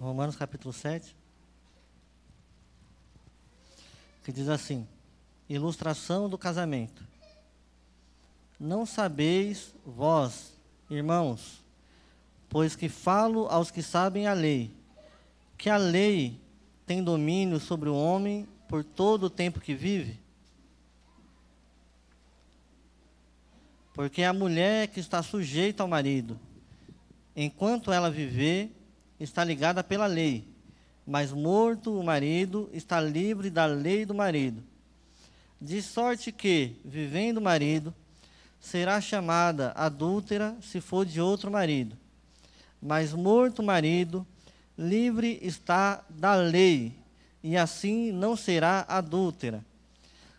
Romanos capítulo 7, que diz assim: ilustração do casamento. Não sabeis vós, irmãos, pois que falo aos que sabem a lei, que a lei tem domínio sobre o homem por todo o tempo que vive? Porque a mulher que está sujeita ao marido, enquanto ela viver, está ligada pela lei, mas morto o marido, está livre da lei do marido. De sorte que, vivendo o marido, será chamada adúltera se for de outro marido. Mas morto o marido, livre está da lei, e assim não será adúltera,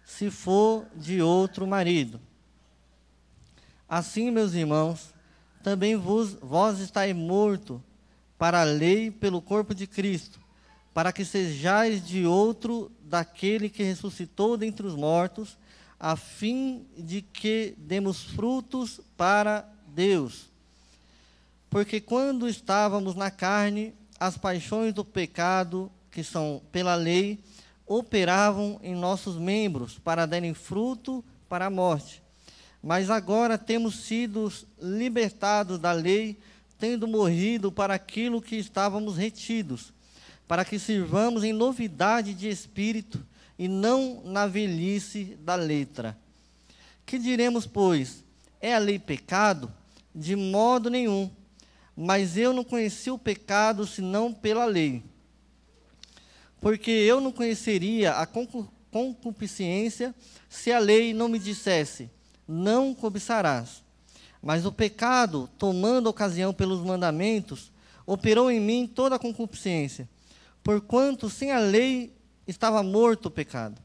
se for de outro marido. Assim, meus irmãos, também vós estáis mortos para a lei pelo corpo de Cristo, para que sejais de outro daquele que ressuscitou dentre os mortos, a fim de que demos frutos para Deus. Porque quando estávamos na carne, as paixões do pecado, que são pela lei, operavam em nossos membros para darem fruto para a morte. Mas agora temos sido libertados da lei, tendo morrido para aquilo que estávamos retidos, para que sirvamos em novidade de espírito e não na velhice da letra. Que diremos, pois? É a lei pecado? De modo nenhum. Mas eu não conheci o pecado senão pela lei. Porque eu não conheceria a concupiscência se a lei não me dissesse: não cobiçarás. Mas o pecado, tomando ocasião pelos mandamentos, operou em mim toda a concupiscência, porquanto sem a lei estava morto o pecado.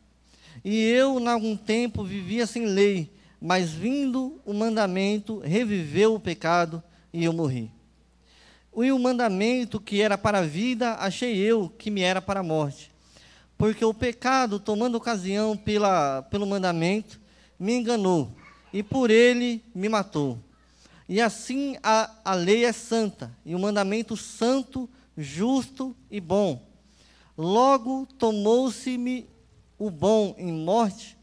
E eu, em algum tempo, vivia sem lei, mas vindo o mandamento, reviveu o pecado e eu morri. E o mandamento que era para a vida, achei eu que me era para a morte. Porque o pecado, tomando ocasião pelo mandamento, me enganou, e por ele me matou. E assim a lei é santa, e o mandamento santo, justo e bom. Logo tomou-se-me o bom em morte?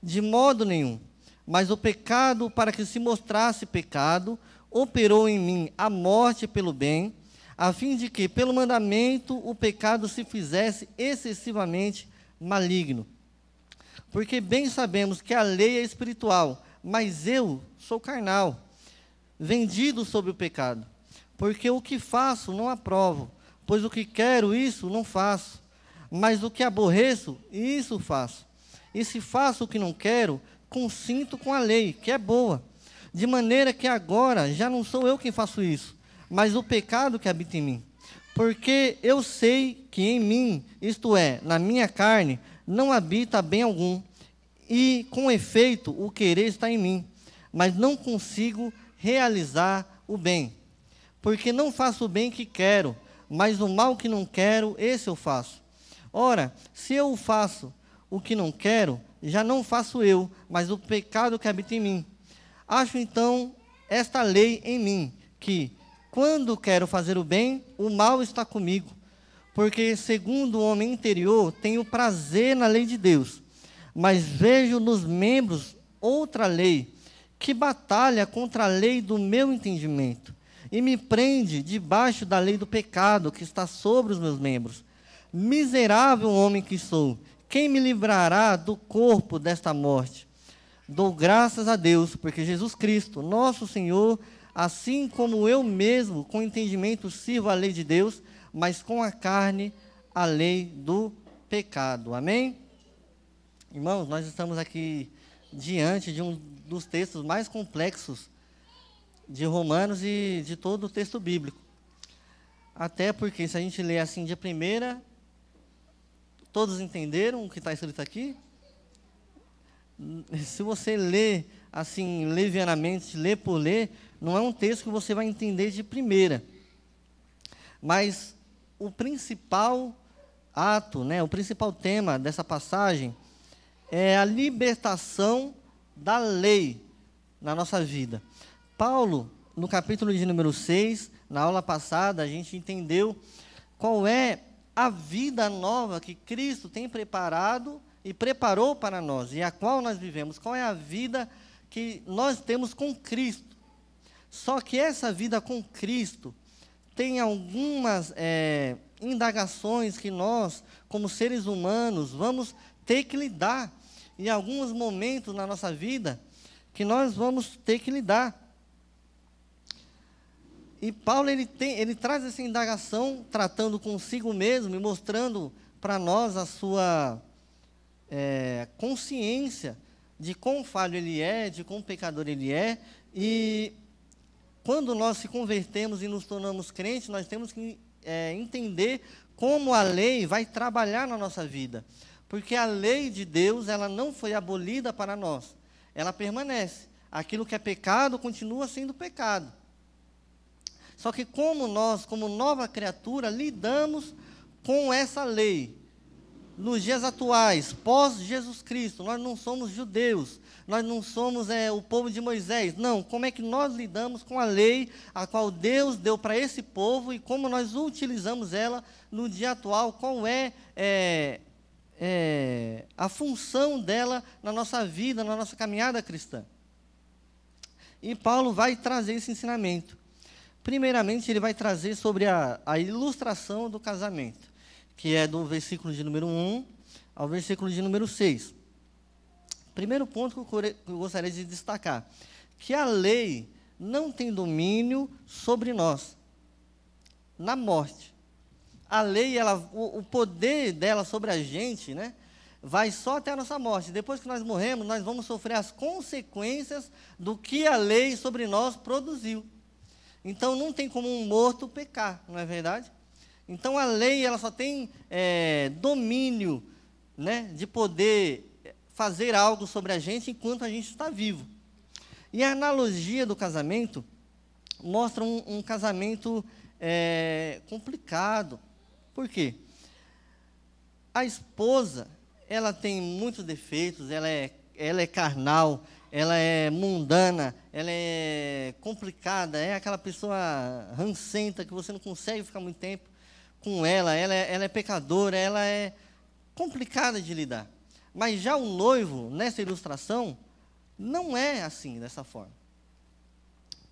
De modo nenhum. Mas o pecado, para que se mostrasse pecado, operou em mim a morte pelo bem, a fim de que, pelo mandamento, o pecado se fizesse excessivamente maligno. Porque bem sabemos que a lei é espiritual, mas eu sou carnal, vendido sob o pecado. Porque o que faço não aprovo, pois o que quero, isso não faço. Mas o que aborreço, isso faço. E se faço o que não quero, consinto com a lei, que é boa. De maneira que agora já não sou eu quem faço isso, mas o pecado que habita em mim. Porque eu sei que em mim, isto é, na minha carne, não habita bem algum. E, com efeito, o querer está em mim, mas não consigo realizar o bem. Porque não faço o bem que quero, mas o mal que não quero, esse eu faço. Ora, se eu faço o que não quero, já não faço eu, mas o pecado que habita em mim. Acho então esta lei em mim, que, quando quero fazer o bem, o mal está comigo. Porque, segundo o homem interior, tenho prazer na lei de Deus. Mas vejo nos membros outra lei, que batalha contra a lei do meu entendimento, e me prende debaixo da lei do pecado que está sobre os meus membros. Miserável homem que sou, quem me livrará do corpo desta morte? Dou graças a Deus, porque Jesus Cristo, nosso Senhor, assim como eu mesmo, com entendimento, sirvo a lei de Deus, mas com a carne, a lei do pecado. Amém? Irmãos, nós estamos aqui diante de um dos textos mais complexos de Romanos e de todo o texto bíblico. Até porque, se a gente ler assim de primeira, todos entenderam o que está escrito aqui? Se você ler assim, levianamente, ler por ler, não é um texto que você vai entender de primeira. Mas o principal ato, o principal tema dessa passagem é a libertação da lei na nossa vida. Paulo, no capítulo de número 6, na aula passada, a gente entendeu qual é a vida nova que Cristo tem preparado e preparou para nós, e a qual nós vivemos. Qual é a vida que nós temos com Cristo. Só que essa vida com Cristo tem algumas indagações que nós, como seres humanos, vamos ter que lidar. Em alguns momentos na nossa vida, que nós vamos ter que lidar. E Paulo, ele traz essa indagação, tratando consigo mesmo e mostrando para nós a sua consciência de quão falho ele é, de quão pecador ele é. E quando nós se convertemos e nos tornamos crentes, nós temos que entender como a lei vai trabalhar na nossa vida. Porque a lei de Deus, ela não foi abolida para nós. Ela permanece. Aquilo que é pecado, continua sendo pecado. Só que como nós, como nova criatura, lidamos com essa lei. Nos dias atuais, pós-Jesus Cristo, nós não somos judeus, nós não somos o povo de Moisés. Não, como é que nós lidamos com a lei a qual Deus deu para esse povo e como nós utilizamos ela no dia atual? Qual é a função dela na nossa vida, na nossa caminhada cristã? E Paulo vai trazer esse ensinamento. Primeiramente, ele vai trazer sobre a ilustração do casamento, que é do versículo de número 1 ao versículo de número 6. Primeiro ponto que eu gostaria de destacar, que a lei não tem domínio sobre nós, na morte. A lei, o poder dela sobre a gente, né, vai só até a nossa morte. Depois que nós morremos, nós vamos sofrer as consequências do que a lei sobre nós produziu. Então, não tem como um morto pecar, não é verdade? Então, a lei ela só tem domínio, né, de poder fazer algo sobre a gente enquanto a gente está vivo. E a analogia do casamento mostra um casamento complicado. Por quê? A esposa, ela tem muitos defeitos, ela é carnal, ela é mundana, ela é complicada, é aquela pessoa rancenta que você não consegue ficar muito tempo com ela é pecadora, ela é complicada de lidar. Mas já o noivo, nessa ilustração, não é assim, dessa forma.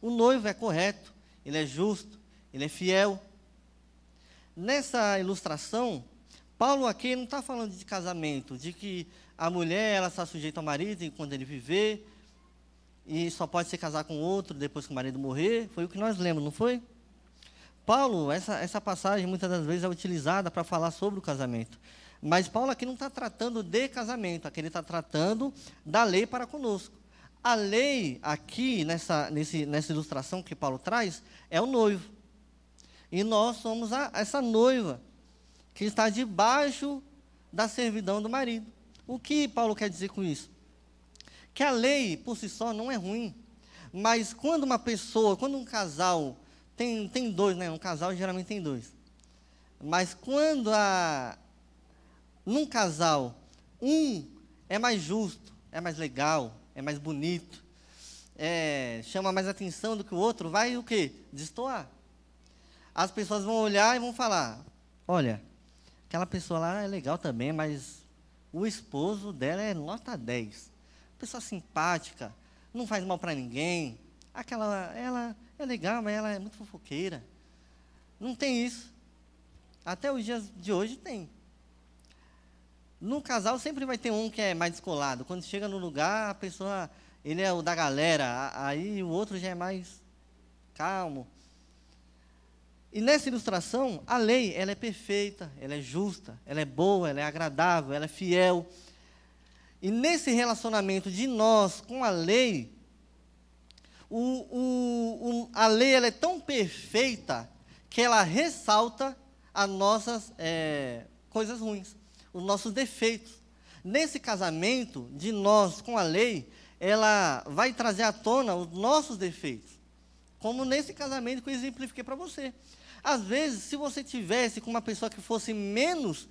O noivo é correto, ele é justo, ele é fiel. Nessa ilustração, Paulo aqui não está falando de casamento, de que a mulher ela está sujeita ao marido enquanto ele viver, e só pode se casar com outro depois que o marido morrer. Foi o que nós lemos, não foi? Paulo, essa passagem muitas das vezes é utilizada para falar sobre o casamento. Mas Paulo aqui não está tratando de casamento, aqui ele está tratando da lei para conosco. A lei aqui, nessa ilustração que Paulo traz, é o noivo. E nós somos essa noiva, que está debaixo da servidão do marido. O que Paulo quer dizer com isso? Que a lei, por si só, não é ruim. Mas quando um casal, tem dois, né? Um casal geralmente tem dois. Mas quando num casal, um é mais justo, é mais legal, é mais bonito, chama mais atenção do que o outro, vai o quê? Destoar. As pessoas vão olhar e vão falar, olha, aquela pessoa lá é legal também, mas o esposo dela é nota 10. Pessoa simpática, não faz mal para ninguém. Ela é legal, mas ela é muito fofoqueira. Não tem isso. Até os dias de hoje tem. No casal sempre vai ter um que é mais descolado. Quando chega no lugar, a pessoa, ele é o da galera, aí o outro já é mais calmo. E nessa ilustração, a lei, ela é perfeita, ela é justa, ela é boa, ela é agradável, ela é fiel. E nesse relacionamento de nós com a lei, a lei ela é tão perfeita que ela ressalta as nossas coisas ruins, os nossos defeitos. Nesse casamento de nós com a lei, ela vai trazer à tona os nossos defeitos. Como nesse casamento que eu exemplifiquei para você. Às vezes, se você tivesse com uma pessoa que fosse menos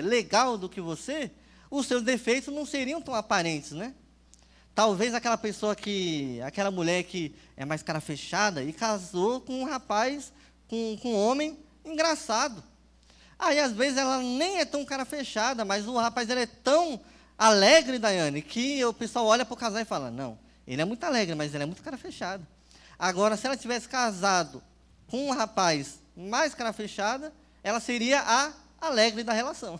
legal do que você, os seus defeitos não seriam tão aparentes, né? Talvez aquela mulher que é mais cara fechada e casou com um rapaz, com um homem Engraçado. Aí, às vezes, ela nem é tão cara fechada, mas o rapaz ele é tão alegre, Daiane, que o pessoal olha para o casal e fala, não, ele é muito alegre, mas ele é muito cara fechada. Agora, se ela tivesse casado com um rapaz mais cara fechada, ela seria a alegre da relação.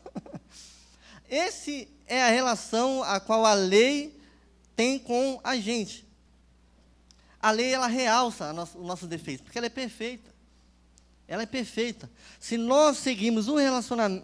Essa é a relação a qual a lei tem com a gente. A lei, ela realça o nosso defeito, porque ela é perfeita. Ela é perfeita. Se nós seguimos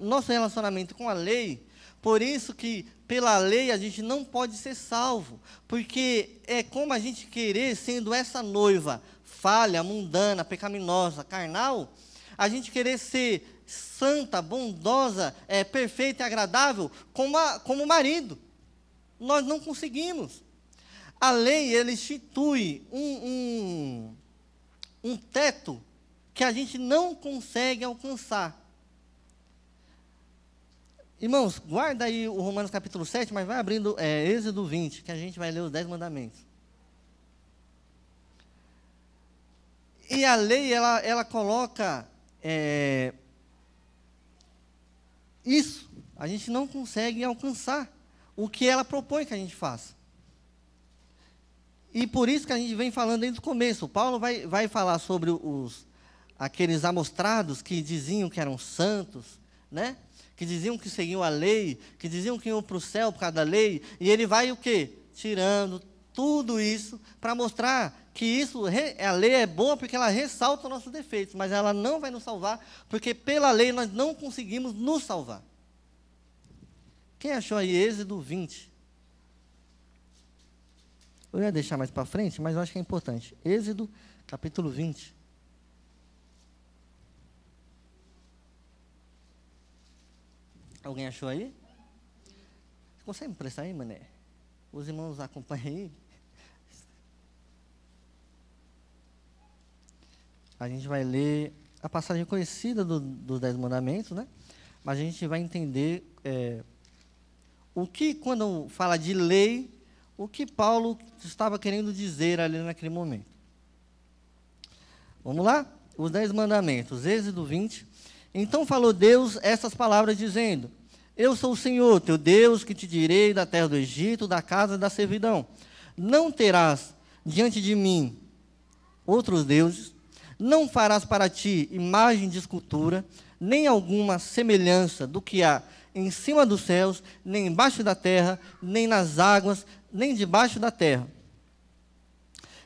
nosso relacionamento com a lei, por isso que pela lei a gente não pode ser salvo, porque é como a gente querer, sendo essa noiva falha, mundana, pecaminosa, carnal, a gente querer ser santa, bondosa, perfeita e agradável como marido. Nós não conseguimos. A lei, ela institui um teto que a gente não consegue alcançar. Irmãos, guarda aí o Romanos capítulo 7, mas vai abrindo Êxodo 20, que a gente vai ler os 10 mandamentos. E a lei, ela coloca isso. A gente não consegue alcançar o que ela propõe que a gente faça. E por isso que a gente vem falando desde o começo. O Paulo vai falar sobre aqueles amostrados que diziam que eram santos, né? Que diziam que seguiam a lei, que diziam que iam para o céu por causa da lei, e ele vai o quê? Tirando tudo isso para mostrar que a lei é boa porque ela ressalta os nossos defeitos, mas ela não vai nos salvar, porque pela lei nós não conseguimos nos salvar. Quem achou aí Êxodo 20? Eu ia deixar mais para frente, mas eu acho que é importante. Êxodo capítulo 20. Alguém achou aí? Você consegue me prestar aí, mané? Os irmãos acompanham aí. A gente vai ler a passagem conhecida dos 10 mandamentos, né? Mas a gente vai entender o que, quando fala de lei, o que Paulo estava querendo dizer ali naquele momento. Vamos lá? Os 10 mandamentos, Êxodo 20. Então falou Deus essas palavras, dizendo: Eu sou o Senhor, teu Deus, que te tirei da terra do Egito, da casa da servidão. Não terás diante de mim outros deuses, não farás para ti imagem de escultura, nem alguma semelhança do que há em cima dos céus, nem embaixo da terra, nem nas águas, nem debaixo da terra.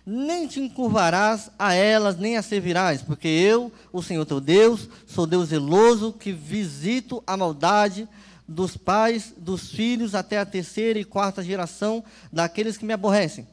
Nem te encurvarás a elas, nem as servirás, porque eu, o Senhor teu Deus, sou Deus zeloso, que visito a maldade dos pais, dos filhos, até a 3ª e 4ª geração daqueles que me aborrecem.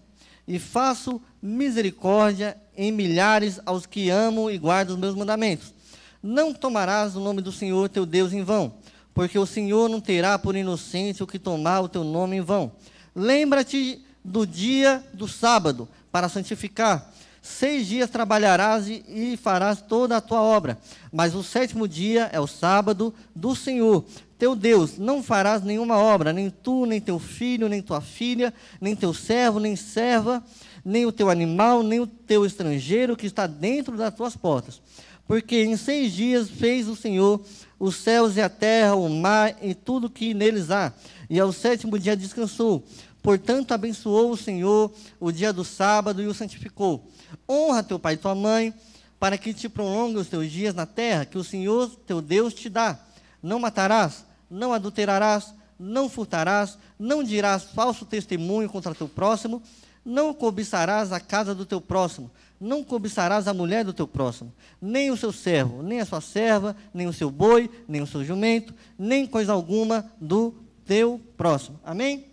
E faço misericórdia em milhares aos que amam e guardam os meus mandamentos. Não tomarás o nome do Senhor teu Deus em vão, porque o Senhor não terá por inocente o que tomar o teu nome em vão. Lembra-te do dia do sábado, para santificar. 6 dias trabalharás e farás toda a tua obra, mas o 7º dia é o sábado do Senhor teu Deus. Não farás nenhuma obra, nem tu, nem teu filho, nem tua filha, nem teu servo, nem serva, nem o teu animal, nem o teu estrangeiro que está dentro das tuas portas. Porque em 6 dias fez o Senhor os céus e a terra, o mar e tudo que neles há, e ao 7º dia descansou. Portanto, abençoou o Senhor o dia do sábado e o santificou. Honra teu pai e tua mãe, para que te prolongue os teus dias na terra, que o Senhor teu Deus te dá. Não matarás, não adulterarás, não furtarás, não dirás falso testemunho contra teu próximo, não cobiçarás a casa do teu próximo, não cobiçarás a mulher do teu próximo, nem o seu servo, nem a sua serva, nem o seu boi, nem o seu jumento, nem coisa alguma do teu próximo. Amém?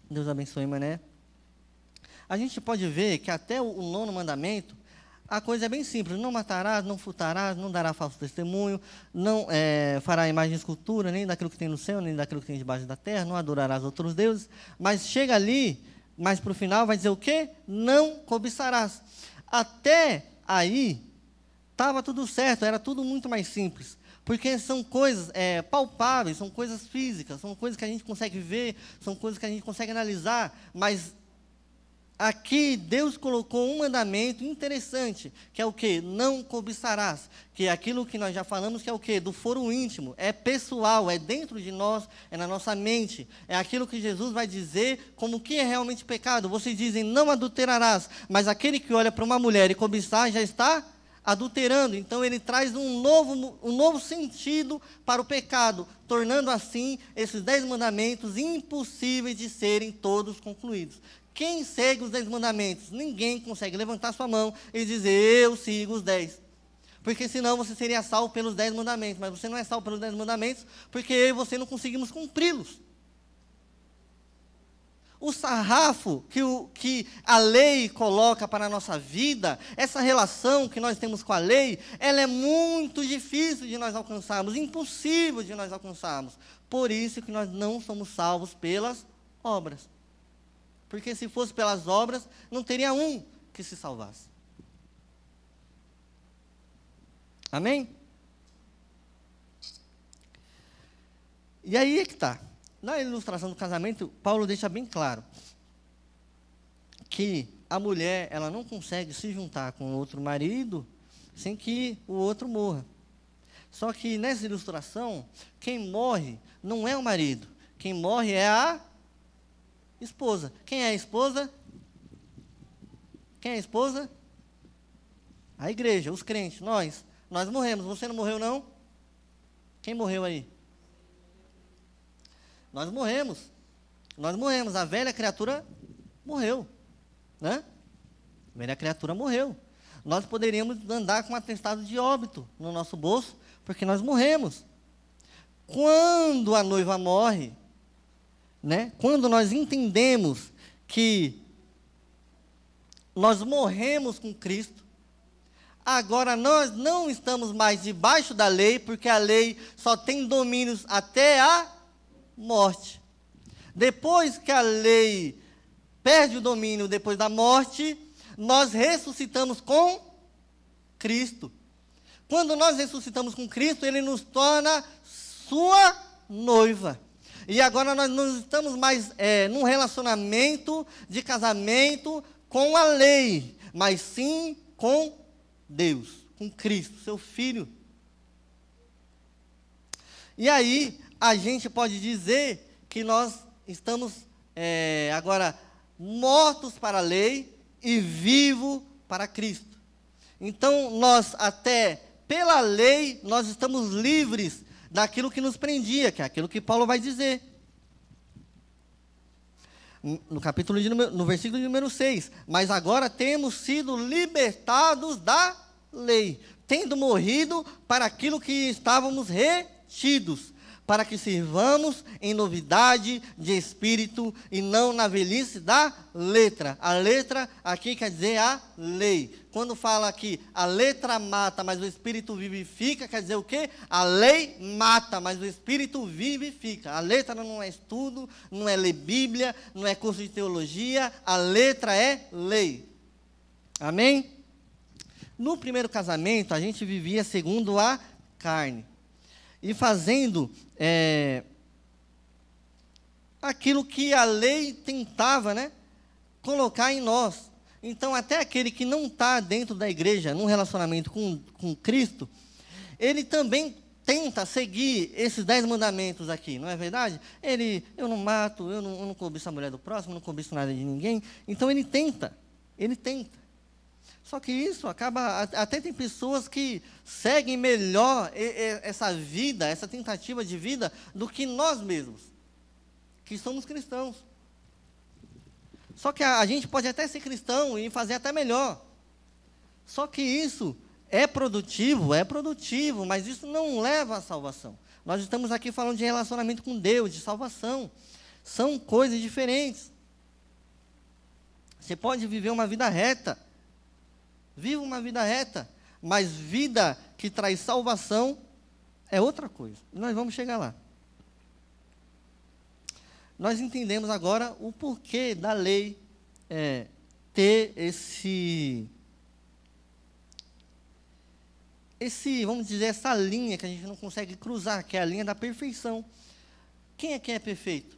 Deus abençoe, mané. A gente pode ver que até o 9º mandamento, a coisa é bem simples. Não matarás, não furtarás, não dará falso testemunho, não fará imagem de escultura, nem daquilo que tem no céu, nem daquilo que tem debaixo da terra, não adorarás outros deuses. Mas chega ali, mas para o final vai dizer o quê? Não cobiçarás. Até aí, estava tudo certo, era tudo muito mais simples. Porque são coisas palpáveis, são coisas físicas, são coisas que a gente consegue ver, são coisas que a gente consegue analisar, mas aqui Deus colocou um mandamento interessante, que é o quê? Não cobiçarás, que é aquilo que nós já falamos, que é o quê? Do foro íntimo, é pessoal, é dentro de nós, é na nossa mente, é aquilo que Jesus vai dizer como que é realmente pecado. Vocês dizem, não adulterarás, mas aquele que olha para uma mulher e cobiçar já está adulterando. Então ele traz um novo sentido para o pecado, tornando assim esses 10 mandamentos impossíveis de serem todos concluídos. Quem segue os 10 mandamentos? Ninguém consegue levantar sua mão e dizer, eu sigo os 10. Porque senão você seria salvo pelos 10 mandamentos. Mas você não é salvo pelos 10 mandamentos, porque eu e você não conseguimos cumpri-los. O sarrafo que a lei coloca para a nossa vida, essa relação que nós temos com a lei, ela é muito difícil de nós alcançarmos, impossível de nós alcançarmos. Por isso que nós não somos salvos pelas obras. Porque se fosse pelas obras, não teria um que se salvasse. Amém? E aí é que está. Na ilustração do casamento, Paulo deixa bem claro que a mulher, ela não consegue se juntar com outro marido sem que o outro morra. Só que nessa ilustração, quem morre não é o marido. Quem morre é a esposa. Quem é a esposa? Quem é a esposa? A igreja, os crentes, nós. Nós morremos. Você não morreu, não? Quem morreu aí? Nós morremos. Nós morremos. A velha criatura morreu. Né? A velha criatura morreu. Nós poderíamos andar com um atestado de óbito no nosso bolso, porque nós morremos. Quando a noiva morre, né? Quando nós entendemos que nós morremos com Cristo, agora nós não estamos mais debaixo da lei, porque a lei só tem domínios até a morte. Depois que a lei perde o domínio depois da morte, nós ressuscitamos com Cristo. Quando nós ressuscitamos com Cristo, Ele nos torna sua noiva. E agora nós não estamos mais num relacionamento de casamento com a lei, mas sim com Deus, com Cristo, seu Filho. E aí, a gente pode dizer que nós estamos agora mortos para a lei e vivos para Cristo. Então, nós até pela lei, nós estamos livres daquilo que nos prendia, que é aquilo que Paulo vai dizer. No versículo de número 6. Mas agora temos sido libertados da lei, tendo morrido para aquilo que estávamos retidos, para que sirvamos em novidade de espírito e não na velhice da letra. A letra aqui quer dizer a lei. Quando fala aqui, a letra mata, mas o espírito vivifica, quer dizer o quê? A lei mata, mas o espírito vivifica. A letra não é estudo, não é ler Bíblia, não é curso de teologia, a letra é lei. Amém? No primeiro casamento, a gente vivia segundo a carne. E fazendo aquilo que a lei tentava, né, colocar em nós. Então, até aquele que não está dentro da igreja, num relacionamento com Cristo, ele também tenta seguir esses 10 mandamentos aqui, não é verdade? Eu não mato, eu não cobiço a mulher do próximo, não cobiço nada de ninguém. Então, ele tenta. Só que isso acaba, até tem pessoas que seguem melhor essa vida, essa tentativa de vida, do que nós mesmos, que somos cristãos. Só que a gente pode até ser cristão e fazer até melhor. Só que isso é produtivo, mas isso não leva à salvação. Nós estamos aqui falando de relacionamento com Deus, de salvação. São coisas diferentes. Você pode viver uma vida reta. Viva uma vida reta, mas vida que traz salvação é outra coisa. E nós vamos chegar lá. Nós entendemos agora o porquê da lei ter vamos dizer, essa linha que a gente não consegue cruzar, que é a linha da perfeição. Quem é perfeito?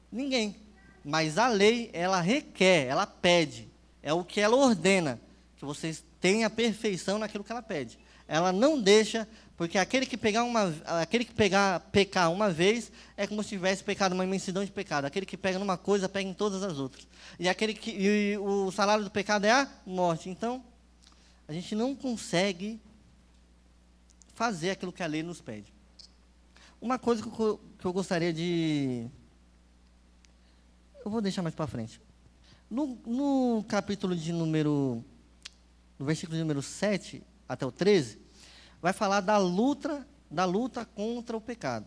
Ninguém. Mas a lei, ela requer, ela pede. É o que ela ordena, que vocês tenham a perfeição naquilo que ela pede. Ela não deixa, porque aquele que pecar uma vez, é como se tivesse pecado uma imensidão de pecado. Aquele que pega numa coisa, pega em todas as outras. E o salário do pecado é a morte. Então, a gente não consegue fazer aquilo que a lei nos pede. Uma coisa que eu gostaria de... Eu vou deixar mais para frente. No capítulo no versículo de número 7 até o 13, vai falar da luta contra o pecado.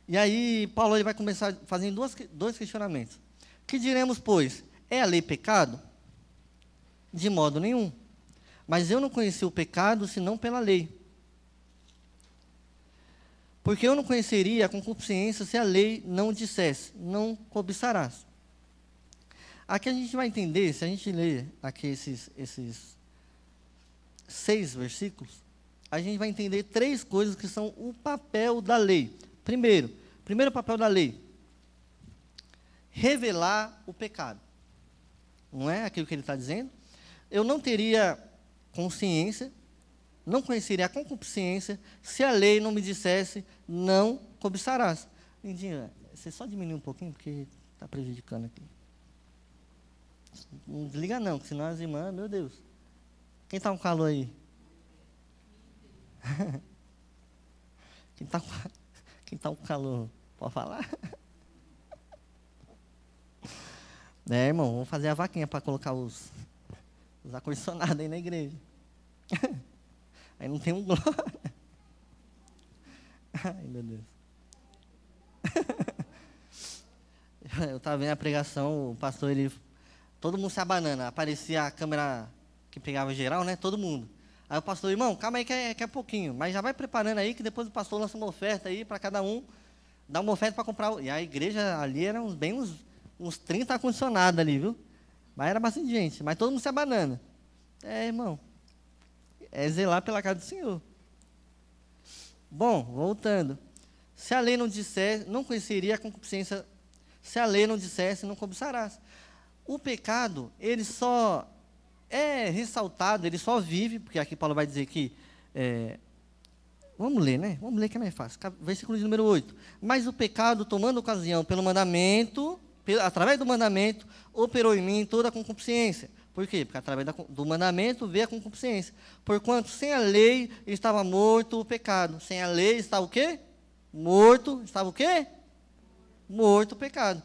E aí, Paulo ele vai começar fazendo dois questionamentos. Que diremos, pois? É a lei pecado? De modo nenhum. Mas eu não conheci o pecado, senão pela lei. Porque eu não conheceria a concupiscência se a lei não dissesse, não cobiçarás. Aqui a gente vai entender, se a gente ler aqui esses 6 versículos, a gente vai entender 3 coisas que são o papel da lei. Primeiro papel da lei, revelar o pecado. Não é aquilo que ele está dizendo? Eu não teria consciência, não conheceria a concupiscência, se a lei não me dissesse, não cobiçarás. Lindinha, você só diminui um pouquinho, porque está prejudicando aqui. Não desliga não, porque senão as irmãs, meu Deus. Quem está com calor aí? Quem está com calor? Pode falar? Irmão, vamos fazer a vaquinha para colocar os ar-condicionados aí na igreja. Aí não tem um glória. Ai, meu Deus. Eu estava vendo a pregação, o pastor, todo mundo se abanando. Aparecia a câmera que pegava geral, né? Todo mundo. Aí o pastor, irmão, calma aí que é pouquinho. Mas já vai preparando aí, que depois o pastor lança uma oferta aí para cada um. Dá uma oferta para comprar. E a igreja ali era uns 30 ar-condicionados ali, viu? Mas era bastante gente. Mas todo mundo se abanando. Irmão. É zelar pela casa do Senhor. Bom, voltando. Se a lei não dissesse, não conheceria a concupiscência. Se a lei não dissesse, não cobiçarás. O pecado, ele só é ressaltado, ele só vive, porque aqui Paulo vai dizer que... vamos ler, né? Vamos ler que é mais fácil. Versículo de número 8. Mas o pecado, tomando ocasião pelo mandamento, através do mandamento, operou em mim toda a concupiscência. Por quê? Porque através do mandamento veio a concupiscência. Porquanto sem a lei estava morto o pecado. Sem a lei estava o quê? Morto. Estava o quê? Morto o pecado.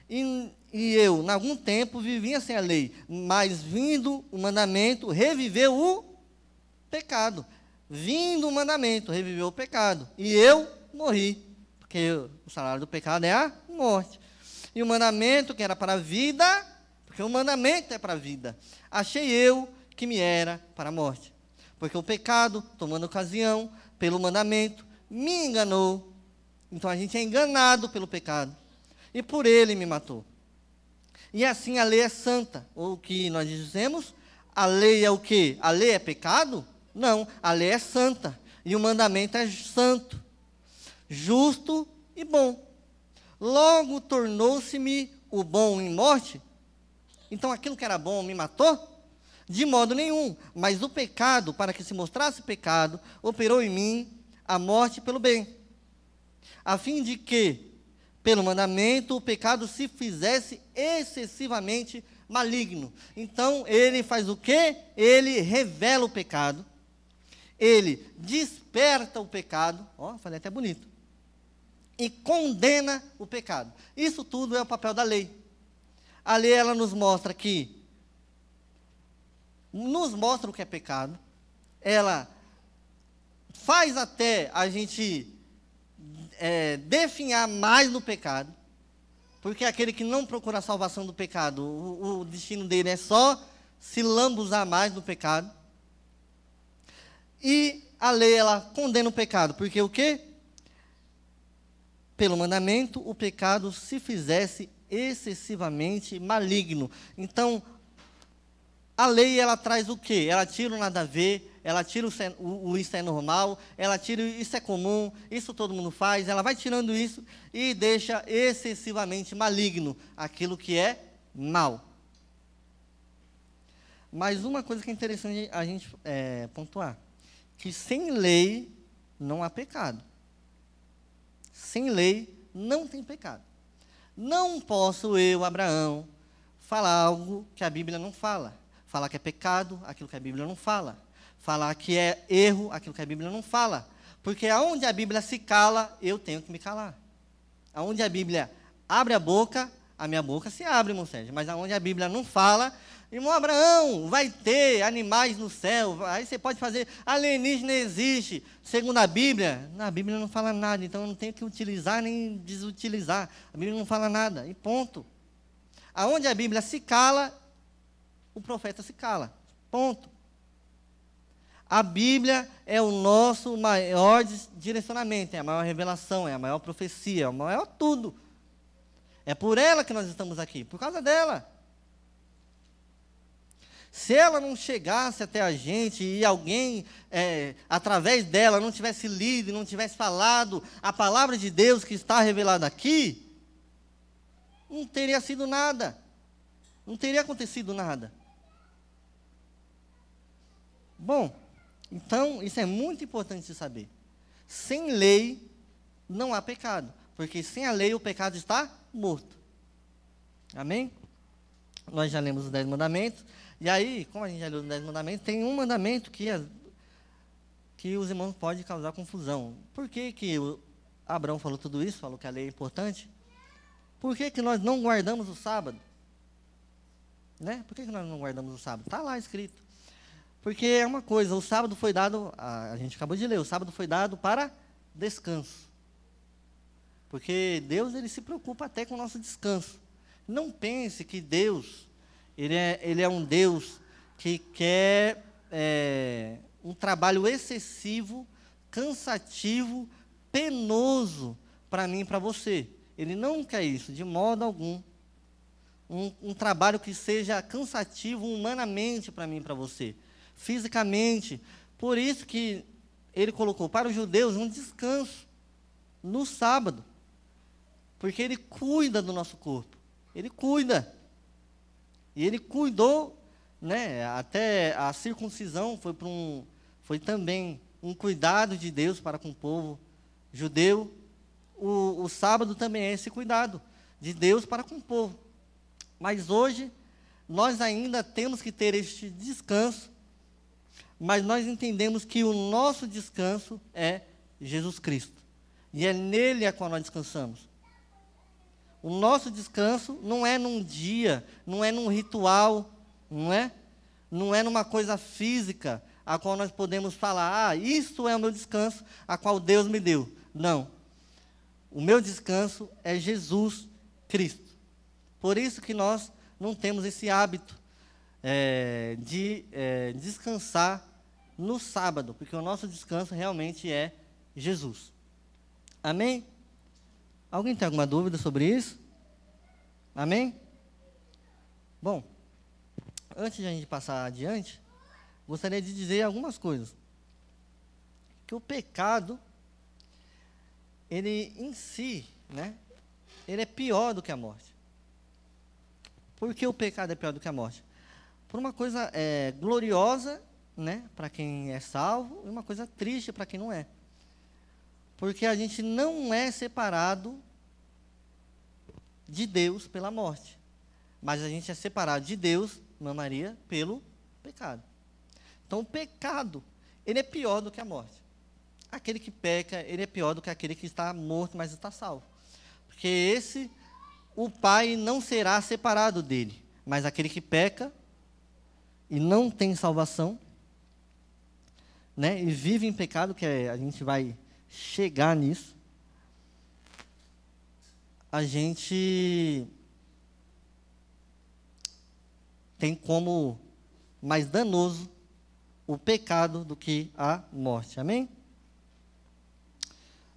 E eu, em algum tempo, vivia sem a lei. Mas vindo o mandamento, reviveu o pecado. Vindo o mandamento, reviveu o pecado. E eu morri. Porque o salário do pecado é a morte. E o mandamento, que era para a vida... Porque o mandamento é para a vida. Achei eu que me era para a morte. Porque o pecado, tomando ocasião pelo mandamento, me enganou. Então a gente é enganado pelo pecado. E por ele me matou. E assim a lei é santa. Ou o que nós dizemos, a lei é o quê? A lei é pecado? Não, a lei é santa. E o mandamento é santo, justo e bom. Logo tornou-se-me o bom em morte. Então aquilo que era bom me matou? De modo nenhum. Mas o pecado, para que se mostrasse pecado, operou em mim a morte pelo bem. A fim de que, pelo mandamento, o pecado se fizesse excessivamente maligno. Então ele faz o quê? Ele revela o pecado. Ele desperta o pecado. Falei até bonito. E condena o pecado. Isso tudo é o papel da lei. A lei, ela nos mostra o que é pecado, ela faz até a gente definhar mais no pecado, porque aquele que não procura a salvação do pecado, o destino dele é só se lambuzar mais no pecado. E a lei, ela condena o pecado, porque o quê? Pelo mandamento, o pecado se fizesse excessivamente maligno. Então, a lei, ela traz o quê? Ela tira o nada a ver, ela tira o isso é normal, ela tira o isso é comum, isso todo mundo faz, ela vai tirando isso e deixa excessivamente maligno aquilo que é mal. Mas uma coisa que é interessante a gente pontuar, que sem lei não há pecado. Sem lei não tem pecado. Não posso eu, Abraão, falar algo que a Bíblia não fala. Falar que é pecado, aquilo que a Bíblia não fala. Falar que é erro, aquilo que a Bíblia não fala. Porque aonde a Bíblia se cala, eu tenho que me calar. Aonde a Bíblia abre a minha boca se abre, irmão Sérgio. Mas aonde a Bíblia não fala, irmão Abraão, vai ter animais no céu. Aí você pode fazer, alienígena existe. Segundo a Bíblia, na Bíblia não fala nada. Então eu não tenho que utilizar nem desutilizar. A Bíblia não fala nada. E ponto. Aonde a Bíblia se cala, o profeta se cala. Ponto. A Bíblia é o nosso maior direcionamento, é a maior revelação, é a maior profecia, é o maior tudo. É por ela que nós estamos aqui, por causa dela. Se ela não chegasse até a gente e alguém, através dela, não tivesse lido, não tivesse falado a palavra de Deus que está revelada aqui, não teria sido nada. Não teria acontecido nada. Bom, então, isso é muito importante de saber. Sem lei, não há pecado. Porque sem a lei, o pecado está morto. Amém? Nós já lemos os 10 mandamentos. E aí, como a gente já leu os 10 mandamentos, tem um mandamento que os irmãos podem causar confusão. Por que o Abraão falou tudo isso? Falou que a lei é importante? Por que nós não guardamos o sábado? Né? Por que nós não guardamos o sábado? Está lá escrito. Porque é uma coisa, o sábado foi dado, a gente acabou de ler, o sábado foi dado para descanso. Porque Deus, ele se preocupa até com o nosso descanso. Não pense que Deus, ele é um Deus que quer um trabalho excessivo, cansativo, penoso para mim e para você. Ele não quer isso, de modo algum. Um trabalho que seja cansativo humanamente para mim e para você. Fisicamente. Por isso que ele colocou para os judeus um descanso no sábado. Porque ele cuida do nosso corpo. Ele cuida. E ele cuidou, né, até a circuncisão foi também um cuidado de Deus para com o povo judeu. O sábado também é esse cuidado de Deus para com o povo. Mas hoje, nós ainda temos que ter este descanso, mas nós entendemos que o nosso descanso é Jesus Cristo. E é nele a qual nós descansamos. O nosso descanso não é num dia, não é num ritual, não é? Não é numa coisa física, a qual nós podemos falar, isso é o meu descanso, a qual Deus me deu. Não. O meu descanso é Jesus Cristo. Por isso que nós não temos esse hábito de descansar no sábado, porque o nosso descanso realmente é Jesus. Amém? Alguém tem alguma dúvida sobre isso? Amém? Bom, antes de a gente passar adiante, gostaria de dizer algumas coisas. Que o pecado, ele em si, né, ele é pior do que a morte. Por que o pecado é pior do que a morte? Por uma coisa gloriosa, né, para quem é salvo, e uma coisa triste para quem não é. Porque a gente não é separado de Deus pela morte. Mas a gente é separado de Deus, irmã Maria, pelo pecado. Então o pecado, ele é pior do que a morte. Aquele que peca, ele é pior do que aquele que está morto, mas está salvo. Porque o Pai não será separado dele. Mas aquele que peca e não tem salvação, né, e vive em pecado, que a gente vai chegar nisso, a gente tem como mais danoso o pecado do que a morte. Amém?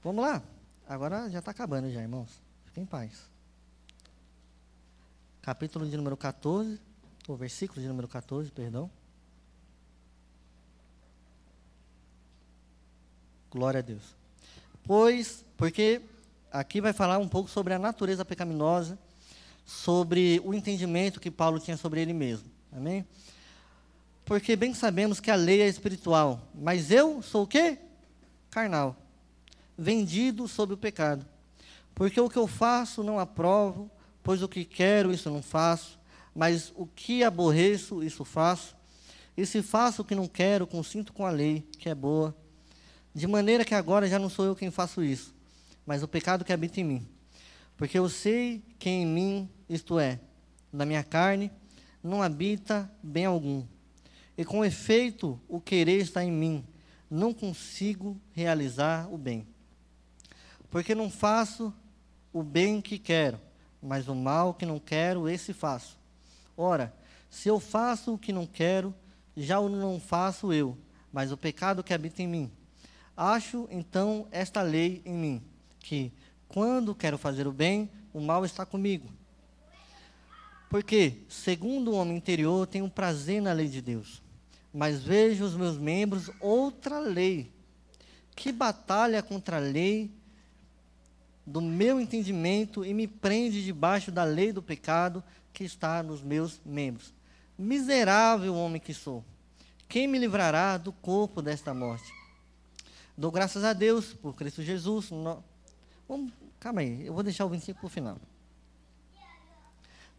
Vamos lá. Agora já está acabando já, irmãos. Fiquem em paz. Capítulo de número 14, ou versículo de número 14, perdão. Glória a Deus. Porque aqui vai falar um pouco sobre a natureza pecaminosa, sobre o entendimento que Paulo tinha sobre ele mesmo. Amém? Porque bem sabemos que a lei é espiritual, mas eu sou o quê? Carnal, vendido sob o pecado. Porque o que eu faço não aprovo, pois o que quero, isso não faço, mas o que aborreço, isso faço. E se faço o que não quero, consinto com a lei, que é boa. De maneira que agora já não sou eu quem faço isso, mas o pecado que habita em mim. Porque eu sei que em mim, isto é, na minha carne, não habita bem algum. E com efeito, o querer está em mim, não consigo realizar o bem. Porque não faço o bem que quero, mas o mal que não quero, esse faço. Ora, se eu faço o que não quero, já o não faço eu, mas o pecado que habita em mim. Acho, então, esta lei em mim, que, quando quero fazer o bem, o mal está comigo. Porque, segundo o homem interior, tenho prazer na lei de Deus, mas vejo os meus membros outra lei, que batalha contra a lei do meu entendimento e me prende debaixo da lei do pecado que está nos meus membros. Miserável homem que sou, quem me livrará do corpo desta morte? Dou graças a Deus por Cristo Jesus. Calma aí, eu vou deixar o 25 para o final.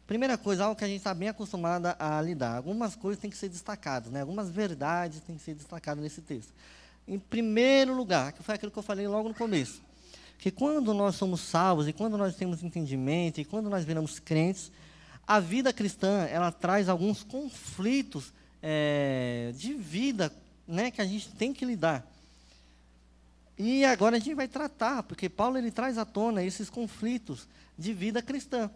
Primeira coisa, algo que a gente está bem acostumado a lidar. Algumas coisas têm que ser destacadas, né? Algumas verdades têm que ser destacadas nesse texto. Em primeiro lugar, que foi aquilo que eu falei logo no começo, que quando nós somos salvos, e quando nós temos entendimento, e quando nós viramos crentes, a vida cristã, ela traz alguns conflitos de vida, né, que a gente tem que lidar. E agora a gente vai tratar, porque Paulo ele traz à tona esses conflitos de vida cristã.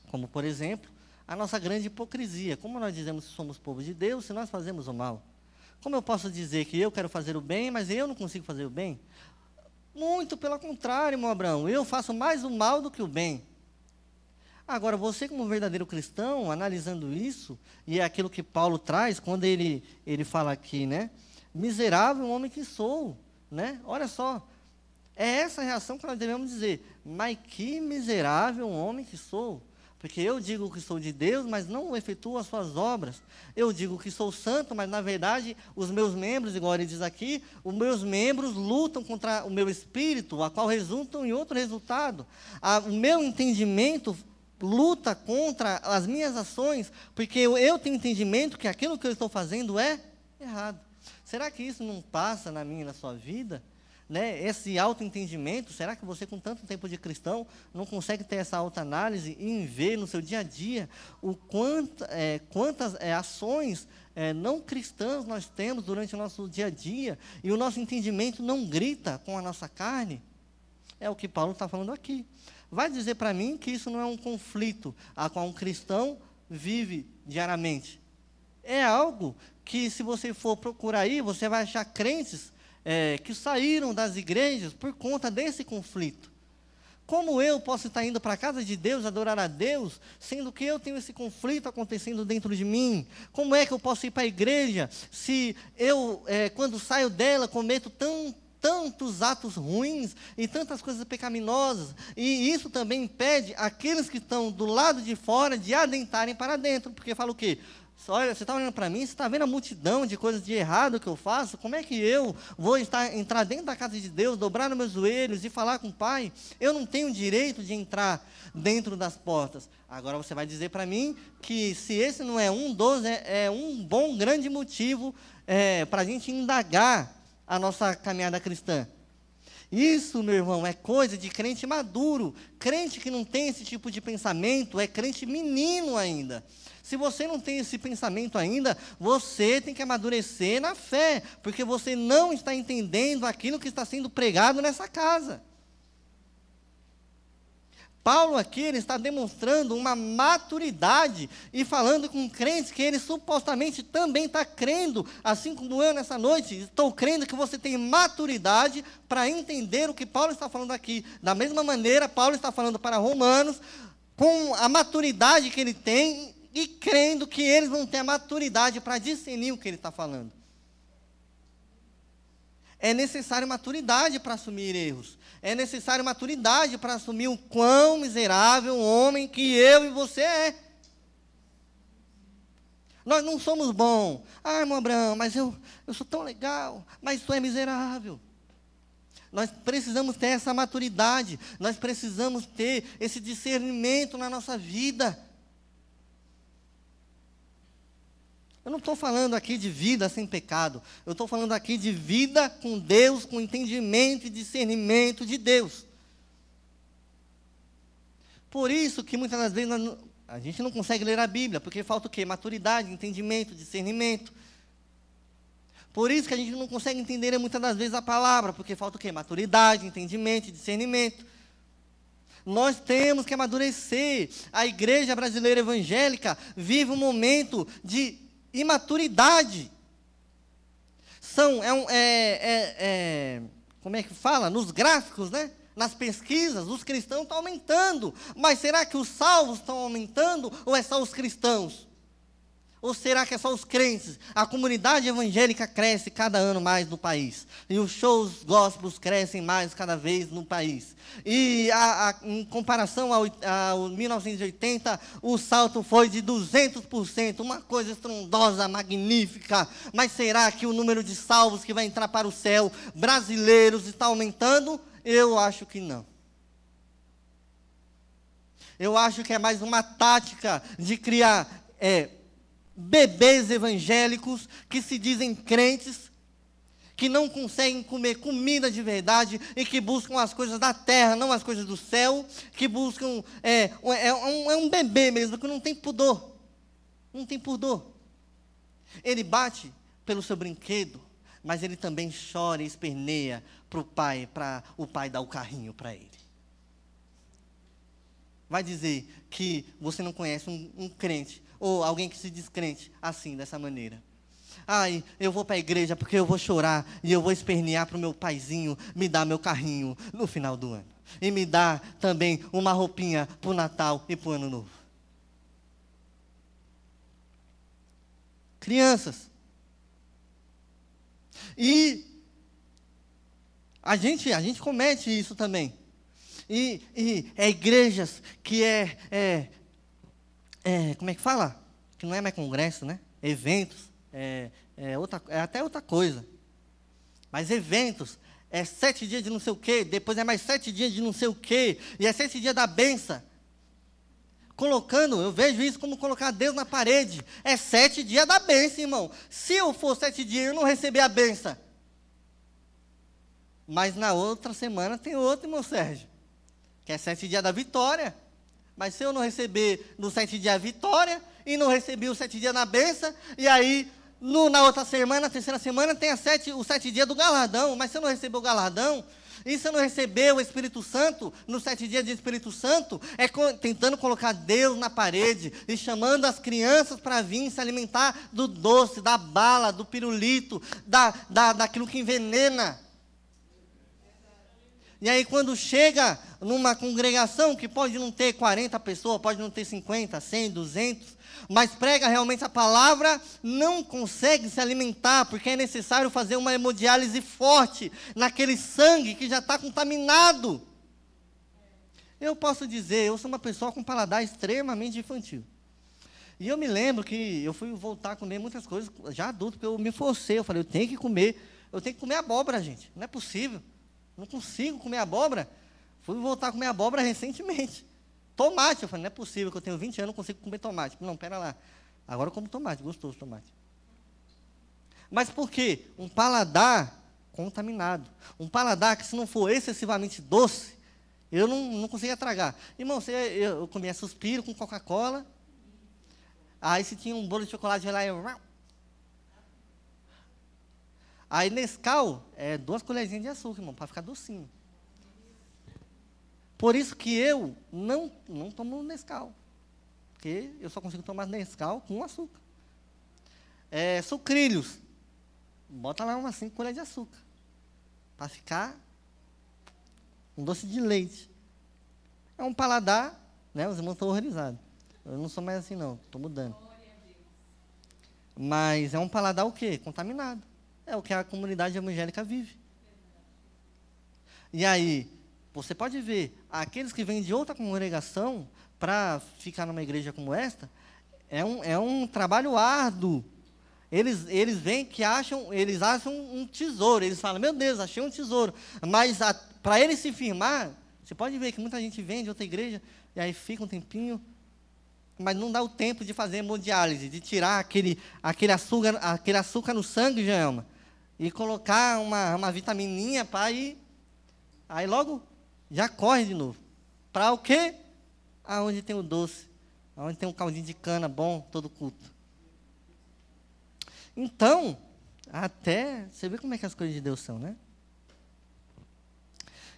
Como, por exemplo, a nossa grande hipocrisia. Como nós dizemos que somos povo de Deus, se nós fazemos o mal? Como eu posso dizer que eu quero fazer o bem, mas eu não consigo fazer o bem? Muito pelo contrário, meu Abraão, eu faço mais o mal do que o bem. Agora, você como verdadeiro cristão, analisando isso, e é aquilo que Paulo traz, quando ele fala aqui, né? Miserável homem que sou, né? Olha só, é essa a reação que nós devemos dizer. Mas que miserável homem que sou. Porque eu digo que sou de Deus, mas não efetuo as suas obras. Eu digo que sou santo, mas na verdade os meus membros, igual ele diz aqui, os meus membros lutam contra o meu espírito, a qual resultam em outro resultado. O meu entendimento luta contra as minhas ações, porque eu tenho entendimento que aquilo que eu estou fazendo é errado. Será que isso não passa na minha e na sua vida? Né? Esse autoentendimento, será que você com tanto tempo de cristão não consegue ter essa autoanálise e ver no seu dia a dia quantas ações não cristãs nós temos durante o nosso dia a dia e o nosso entendimento não grita com a nossa carne? É o que Paulo está falando aqui. Vai dizer para mim que isso não é um conflito a qual um cristão vive diariamente. É algo que, se você for procurar aí, você vai achar crentes que saíram das igrejas por conta desse conflito. Como eu posso estar indo para a casa de Deus, adorar a Deus, sendo que eu tenho esse conflito acontecendo dentro de mim? Como é que eu posso ir para a igreja se eu, quando saio dela, cometo tantos atos ruins e tantas coisas pecaminosas? E isso também impede aqueles que estão do lado de fora de adentrarem para dentro, porque fala o quê? Olha, você está olhando para mim, você está vendo a multidão de coisas de errado que eu faço? Como é que eu vou entrar dentro da casa de Deus, dobrar nos meus joelhos e falar com o Pai? Eu não tenho direito de entrar dentro das portas. Agora você vai dizer para mim que se esse não é um dos, é um bom, grande motivo para a gente indagar a nossa caminhada cristã. Isso, meu irmão, é coisa de crente maduro. Crente que não tem esse tipo de pensamento é crente menino ainda. Se você não tem esse pensamento ainda, você tem que amadurecer na fé, porque você não está entendendo aquilo que está sendo pregado nessa casa. Paulo aqui ele está demonstrando uma maturidade e falando com crentes que ele supostamente também está crendo, assim como eu nessa noite, estou crendo que você tem maturidade para entender o que Paulo está falando aqui. Da mesma maneira, Paulo está falando para romanos, com a maturidade que ele tem, e crendo que eles não têm a maturidade para discernir o que ele está falando. É necessário maturidade para assumir erros. É necessário maturidade para assumir o quão miserável homem que eu e você é. Nós não somos bons. Ah, irmão Abraão, mas eu sou tão legal, mas tu é miserável. Nós precisamos ter essa maturidade. Nós precisamos ter esse discernimento na nossa vida. Eu não estou falando aqui de vida sem pecado. Eu estou falando aqui de vida com Deus, com entendimento e discernimento de Deus. Por isso que muitas das vezes a gente não consegue ler a Bíblia, porque falta o quê? Maturidade, entendimento, discernimento. Por isso que a gente não consegue entender muitas das vezes a palavra, porque falta o quê? Maturidade, entendimento e discernimento. Nós temos que amadurecer. A igreja brasileira evangélica vive um momento de imaturidade. Como é que fala? Nos gráficos, né? Nas pesquisas, os cristãos estão aumentando. Mas será que os salvos estão aumentando ou é só os cristãos? Ou será que é só os crentes? A comunidade evangélica cresce cada ano mais no país. E os shows gospels crescem mais cada vez no país. E em comparação ao 1980, o salto foi de 200%. Uma coisa estrondosa, magnífica. Mas será que o número de salvos que vai entrar para o céu, brasileiros, está aumentando? Eu acho que não. Eu acho que é mais uma tática de criar bebês evangélicos que se dizem crentes, que não conseguem comer comida de verdade e que buscam as coisas da terra, não as coisas do céu, que buscam, um bebê mesmo, que não tem pudor, não tem pudor. Ele bate pelo seu brinquedo, mas ele também chora e esperneia para o pai dar o carrinho para ele. Vai dizer que você não conhece um crente, ou alguém que se diz crente, assim, dessa maneira. Ai, eu vou para a igreja porque eu vou chorar e eu vou espernear para o meu paizinho me dar meu carrinho no final do ano. E me dar também uma roupinha para o Natal e para o Ano Novo. Crianças. E a gente comete isso também. E igrejas que como é que fala? Que não é mais congresso, né? Eventos, é até outra coisa. Mas eventos, 7 dias de não sei o quê, depois é mais 7 dias de não sei o quê, e é 7 dias da benção. Eu vejo isso como colocar Deus na parede. É 7 dias da benção, irmão. Se eu for 7 dias e eu não receber a benção, mas na outra semana tem outro, irmão Sérgio, que é 7 dias da vitória. Mas se eu não receber no 7 dias a vitória, e não receber os 7 dias na benção, e aí, na outra semana, na terceira semana, tem os 7 dias do galardão. Mas se eu não receber o galardão, e se eu não receber o Espírito Santo, nos 7 dias de Espírito Santo, tentando colocar Deus na parede, e chamando as crianças para vir se alimentar do doce, da bala, do pirulito, daquilo que envenena. E aí quando chega numa congregação que pode não ter 40 pessoas, pode não ter 50, 100, 200, mas prega realmente a palavra, não consegue se alimentar, porque é necessário fazer uma hemodiálise forte naquele sangue que já está contaminado. Eu posso dizer, eu sou uma pessoa com paladar extremamente infantil. E eu me lembro que eu fui voltar a comer muitas coisas, já adulto, porque eu me forcei, eu falei, eu tenho que comer abóbora, gente, não é possível. Não consigo comer abóbora. Fui voltar a comer abóbora recentemente. Tomate. Eu falei, não é possível que eu tenho 20 anos e não consigo comer tomate. Não, pera lá. Agora eu como tomate, gostoso tomate. Mas por quê? Um paladar contaminado. Um paladar que se não for excessivamente doce, eu não conseguia tragar. Irmão, eu comia suspiro com Coca-Cola. Aí se tinha um bolo de chocolate lá, aí Nescau, 2 colherzinhas de açúcar, irmão, para ficar docinho. Por isso que eu não tomo Nescau. Porque eu só consigo tomar Nescau com açúcar. Sucrilhos. Bota lá umas 5 colheres de açúcar. Para ficar um doce de leite. É um paladar, né? Os irmãos estão horrorizados. Eu não sou mais assim, não. Estou mudando. Mas é um paladar o quê? Contaminado. É o que a comunidade evangélica vive. E aí, você pode ver, aqueles que vêm de outra congregação para ficar numa igreja como esta, é um trabalho árduo. Eles vêm que eles acham um tesouro, eles falam, meu Deus, achei um tesouro. Mas para ele se firmar, você pode ver que muita gente vem de outra igreja, e aí fica um tempinho, mas não dá o tempo de fazer hemodiálise, de tirar aquele açúcar no sangue, Joelma, e colocar uma vitamininha para ir, aí logo já corre de novo. Para o quê? Aonde tem o doce, aonde tem um caldinho de cana bom, todo culto. Então, até, você vê como é que as coisas de Deus são, né?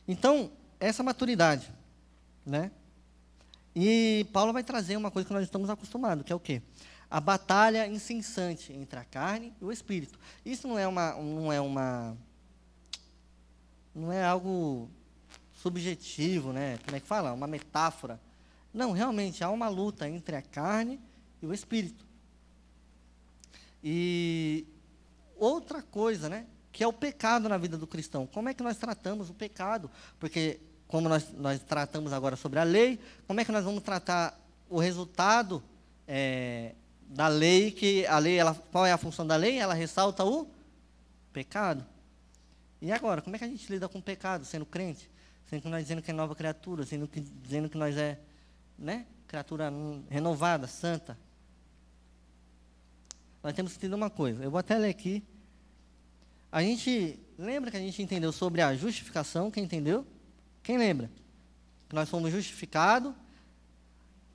Então, essa maturidade, né? E Paulo vai trazer uma coisa que nós estamos acostumados, que é o quê? A batalha incessante entre a carne e o espírito. Isso não é algo subjetivo, né? Como é que fala? Uma metáfora. Não, realmente há uma luta entre a carne e o espírito. E outra coisa, né? Que é o pecado na vida do cristão. Como é que nós tratamos o pecado? Porque como nós tratamos agora sobre a lei, como é que nós vamos tratar o resultado da lei, que a lei, qual é a função da lei? Ela ressalta o pecado. E agora, como é que a gente lida com o pecado, sendo crente? Sendo que nós dizendo que é nova criatura, dizendo que nós criatura renovada, santa. Nós temos que entender uma coisa, eu vou até ler aqui. A gente, lembra que a gente entendeu sobre a justificação, quem entendeu? Quem lembra? Que nós fomos justificados.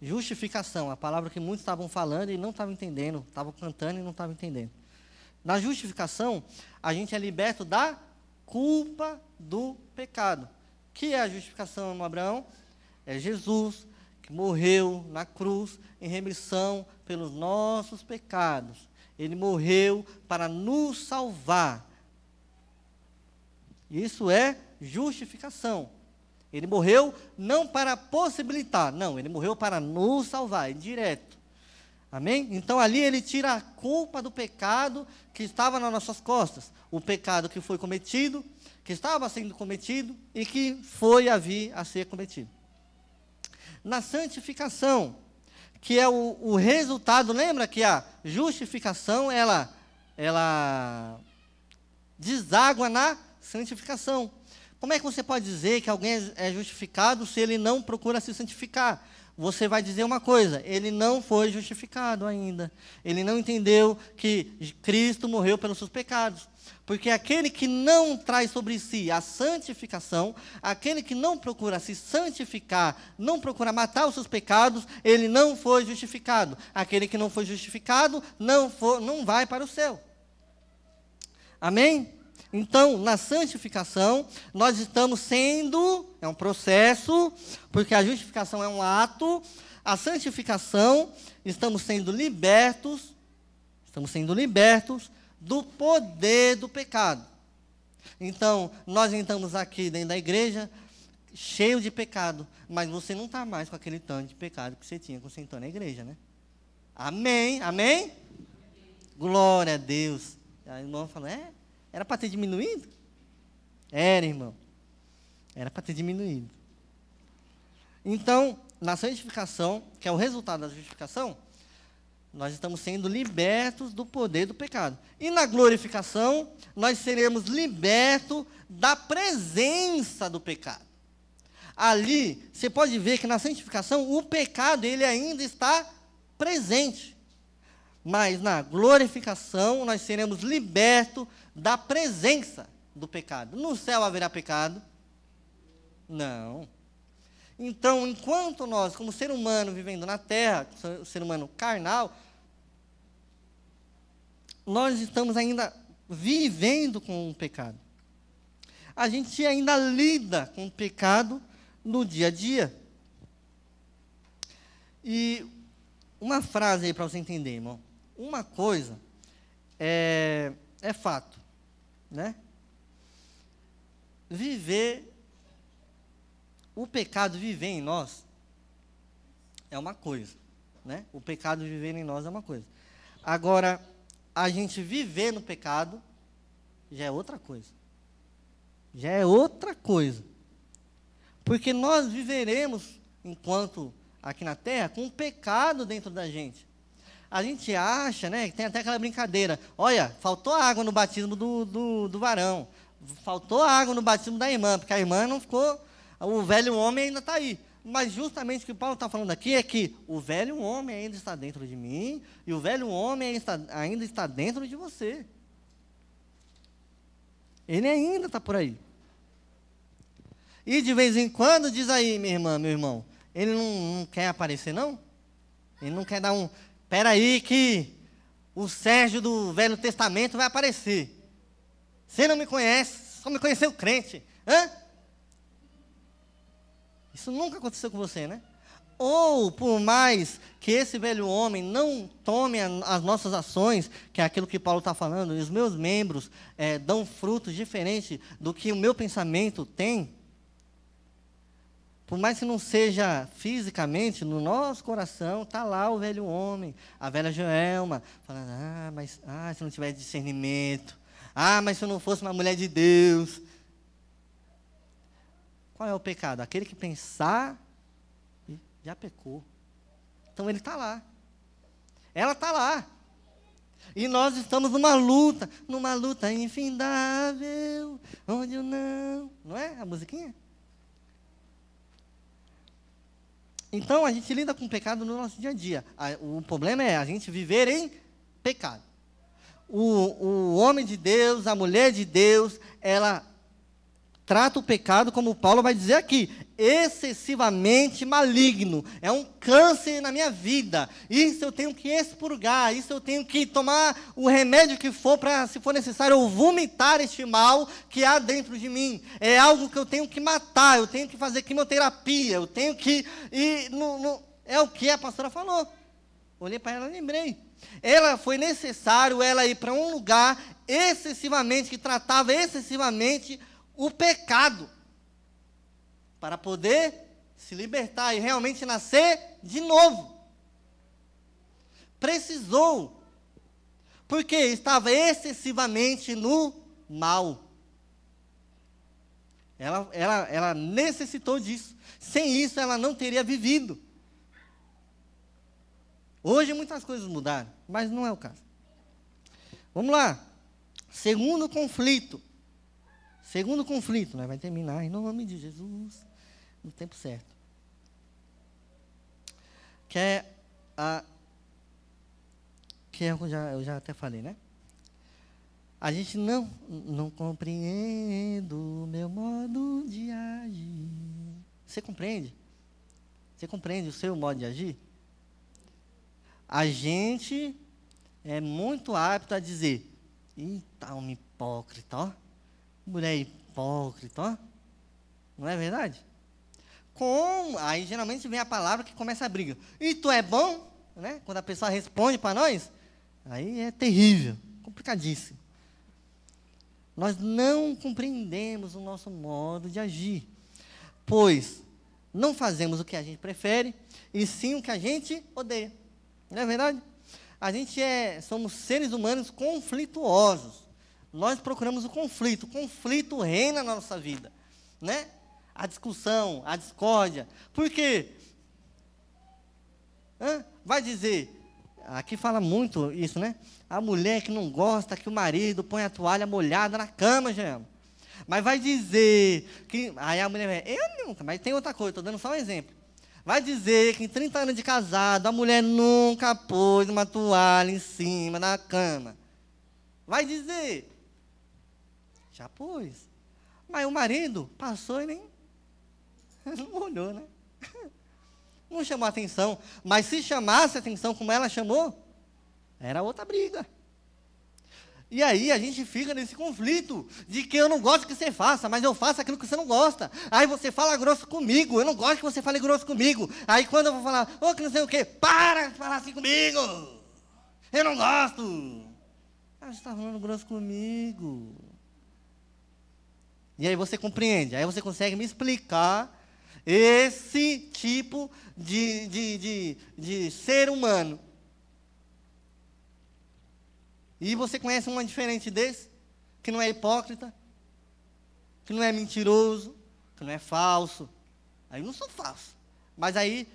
Justificação, a palavra que muitos estavam falando e não estavam entendendo, estavam cantando e não estavam entendendo. Na justificação, a gente é liberto da culpa do pecado. Que é a justificação, irmão Abraão? É Jesus que morreu na cruz em remissão pelos nossos pecados. Ele morreu para nos salvar. Isso é justificação. Ele morreu não para possibilitar, não, ele morreu para nos salvar, é direto. Amém? Então ali ele tira a culpa do pecado que estava nas nossas costas. O pecado que foi cometido, que estava sendo cometido e que foi a vir a ser cometido. Na santificação, que é o resultado, lembra que a justificação, ela deságua na santificação. Como é que você pode dizer que alguém é justificado se ele não procura se santificar? Você vai dizer uma coisa, ele não foi justificado ainda. Ele não entendeu que Cristo morreu pelos seus pecados. Porque aquele que não traz sobre si a santificação, aquele que não procura se santificar, não procura matar os seus pecados, ele não foi justificado. Aquele que não foi justificado não vai para o céu. Amém? Então, na santificação, nós estamos sendo, é um processo, porque a justificação é um ato, a santificação, estamos sendo libertos do poder do pecado. Então, nós entramos aqui dentro da igreja, cheio de pecado, mas você não está mais com aquele tanto de pecado que você tinha quando você entrou na igreja, né? Amém? Amém? Glória a Deus. A irmã falou, era para ter diminuído? Era, irmão. Era para ter diminuído. Então, na santificação, que é o resultado da justificação, nós estamos sendo libertos do poder do pecado. E na glorificação, nós seremos libertos da presença do pecado. Ali, você pode ver que na santificação, o pecado, ele ainda está presente. Mas na glorificação, nós seremos libertos da presença do pecado. No céu haverá pecado? Não. Então, enquanto nós, como ser humano vivendo na terra, ser humano carnal, nós estamos ainda vivendo com o pecado. A gente ainda lida com o pecado no dia a dia. E uma frase aí para você entender, irmão. Uma coisa é fato, né? O pecado viver em nós é uma coisa, né? O pecado viver em nós é uma coisa. Agora, a gente viver no pecado já é outra coisa. já é outra coisa. Porque nós viveremos, enquanto aqui na terra, com um pecado dentro da gente. A gente acha, né, que tem até aquela brincadeira, olha, faltou água no batismo do varão, faltou água no batismo da irmã, porque a irmã não ficou, o velho homem ainda está aí. Mas justamente o que Paulo está falando aqui é que o velho homem ainda está dentro de mim, e o velho homem ainda está dentro de você. Ele ainda está por aí. E de vez em quando, diz aí, minha irmã, meu irmão, ele não quer aparecer, não? Ele não quer dar um... Espera aí que o Sérgio do Velho Testamento vai aparecer. Você não me conhece, só me conheceu crente. Hã? Isso nunca aconteceu com você, né? Ou, por mais que esse velho homem não tome as nossas ações, que é aquilo que Paulo está falando, e os meus membros dão frutos diferentes do que o meu pensamento tem, por mais que não seja fisicamente, no nosso coração está lá o velho homem, a velha Joelma, falando, mas se não tiver discernimento, mas se eu não fosse uma mulher de Deus. Qual é o pecado? Aquele que pensar, já pecou. Então ele está lá. Ela está lá. E nós estamos numa luta infindável, onde eu não... Não é a musiquinha? Então, a gente lida com o pecado no nosso dia a dia. O problema é a gente viver em pecado. O homem de Deus, a mulher de Deus, ela trata o pecado, como Paulo vai dizer aqui, excessivamente maligno. É um câncer na minha vida. Isso eu tenho que expurgar. Isso eu tenho que tomar o remédio que for para, se for necessário, eu vomitar este mal que há dentro de mim. É algo que eu tenho que matar. Eu tenho que fazer quimioterapia. Eu tenho que ir é o que a pastora falou. Olhei para ela e lembrei. Foi necessário ela ir para um lugar excessivamente, que tratava excessivamente o pecado, para poder se libertar e realmente nascer de novo. Precisou, porque estava excessivamente no mal. Ela necessitou disso. Sem isso, ela não teria vivido. Hoje, muitas coisas mudaram, mas não é o caso. Vamos lá. Segundo conflito, vai terminar em nome de Jesus, no tempo certo. Eu já até falei, né? A gente não compreende o meu modo de agir. Você compreende? Você compreende o seu modo de agir? A gente é muito apto a dizer, eita, um hipócrita, ó. Mulher hipócrita, ó. Não é verdade? Aí geralmente vem a palavra que começa a briga. E tu é bom? Né? Quando a pessoa responde para nós, aí é terrível, complicadíssimo. Nós não compreendemos o nosso modo de agir, pois não fazemos o que a gente prefere, e sim o que a gente odeia. Não é verdade? A gente somos seres humanos conflituosos. Nós procuramos o conflito reina na nossa vida, né? A discussão, a discórdia. Por quê? Vai dizer, aqui fala muito isso, né? A mulher que não gosta que o marido põe a toalha molhada na cama, já. Mas vai dizer que... Aí a mulher vai, eu nunca, mas tem outra coisa, estou dando só um exemplo. Vai dizer que em 30 anos de casado, a mulher nunca pôs uma toalha em cima da cama. Vai dizer... Já pôs. Mas o marido passou e nem... Não olhou, né? Não chamou atenção. Mas se chamasse atenção como ela chamou, era outra briga. E aí a gente fica nesse conflito de que eu não gosto que você faça, mas eu faço aquilo que você não gosta. Aí você fala grosso comigo, eu não gosto que você fale grosso comigo. Aí quando eu vou falar, que não sei o quê, para de falar assim comigo. Eu não gosto. Você está falando grosso comigo. E aí você compreende, aí você consegue me explicar esse tipo de ser humano. E você conhece uma diferente desse, que não é hipócrita, que não é mentiroso, que não é falso. Aí eu não sou falso. Mas aí